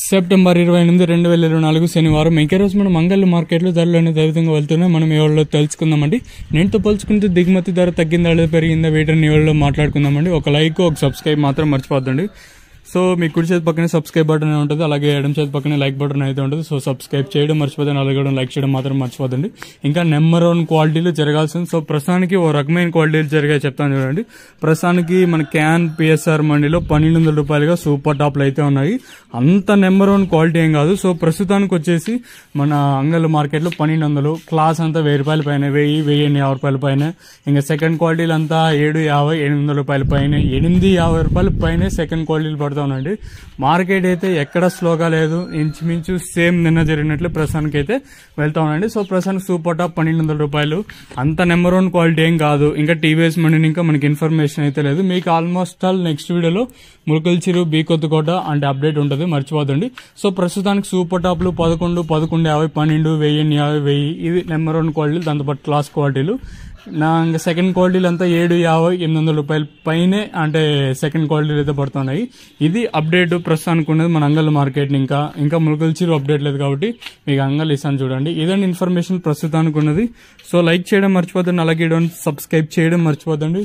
September 28, 2024 శనివారం. ఇంకే రోజు మనం మంగళ మార్కెట్లో ధరలు అనేది ఏ విధంగా వెళ్తున్నాయి మనం ఎవరిలో తెలుసుకుందామండి. నేనుతో పోల్చుకుంటే దిగుమతి ధర తగ్గిందా లేదా పెరిగిందా వీటిని ఎవరిలో మాట్లాడుకుందామండి. ఒక లైక్ ఒక సబ్స్క్రైబ్ మాత్రం మర్చిపోద్దండి. సో మీ కుడి చేతి పక్కనే సబ్స్క్రైబ్ బటన్ ఉంటుంది, అలాగే ఎడమ చేతి పక్కనే లైక్ బటన్ అయితే ఉంటుంది. సో సబ్స్క్రైబ్ చేయడం మర్చిపోద్దండి, అలాగే లైక్ చేయడం మాత్రం మర్చిపోద్దండి. ఇంకా నెంబర్ 1 క్వాలిటీలు జరగాల్సింది. సో ప్రస్తుతానికి ఓ రకమైన క్వాలిటీలు జరిగాయి చెప్తాను చూడండి. ప్రస్తుతానికి మన క్యాన్ పిఎస్ఆర్ మండీలో 1200 రూపాయలుగా సూపర్ టాప్లు అయితే ఉన్నాయి. అంత నెంబర్ 1 క్వాలిటీ ఏం కాదు. సో ప్రస్తుతానికి వచ్చేసి మన అంగళ్ళ మార్కెట్లో 1200, క్లాస్ అంతా 1000 రూపాయల పైన, 1050 రూపాయల పైన. ఇంకా సెకండ్ క్వాలిటీలు అంతా 750, 800 రూపాయల పైన, 850 రూపాయల పైన సెకండ్ క్వాలిటీలు పడుతూ ఉన్నాయండి. మార్కెట్ అయితే ఎక్కడ స్లోగా లేదు, ఇంచుమించు సేమ్ నిన్న జరిగినట్లు ప్రస్తుతానికి అయితే వెళ్తా ఉన్నాయండి. సో ప్రస్తుతానికి సూపర్ టాప్ 1200 రూపాయలు. అంత నెంబర్ 1 క్వాలిటీ ఏం కాదు. ఇంకా టీవీఎస్ మండీని ఇంకా మనకి ఇన్ఫర్మేషన్ అయితే లేదు. మీకు ఆల్మోస్ట్ ఆల్ నెక్స్ట్ వీడియోలో ములకల్ చిరు, బి కొత్తకోట అంటే అప్డేట్ ఉంటుంది, మర్చిపోదండి. సో ప్రస్తుతానికి సూపర్ టాప్లు 11, 1150, 12, 1050, 1000 ఇది నెంబర్ 1 క్వాలిటీలు. దాంతోపాటు క్లాస్ క్వాలిటీలు. నా ఇంకా సెకండ్ క్వాలిటీలు అంతా 750, 800 రూపాయల పైనే అంటే సెకండ్ క్వాలిటీలు అయితే పడుతున్నాయి. ఇది అప్డేట్ ప్రస్తుతానికి ఉన్నది మన అంగళ్ళ మార్కెట్. ఇంకా ములకల్ చిరు అప్డేట్ లేదు కాబట్టి మీకు అంగళ్ళు ఇస్తాను చూడండి. ఇదండి ఇన్ఫర్మేషన్ ప్రస్తుతానికి ఉన్నది. సో లైక్ చేయడం మర్చిపోద్దండి, అలాగే సబ్స్క్రైబ్ చేయడం మర్చిపోద్దండి.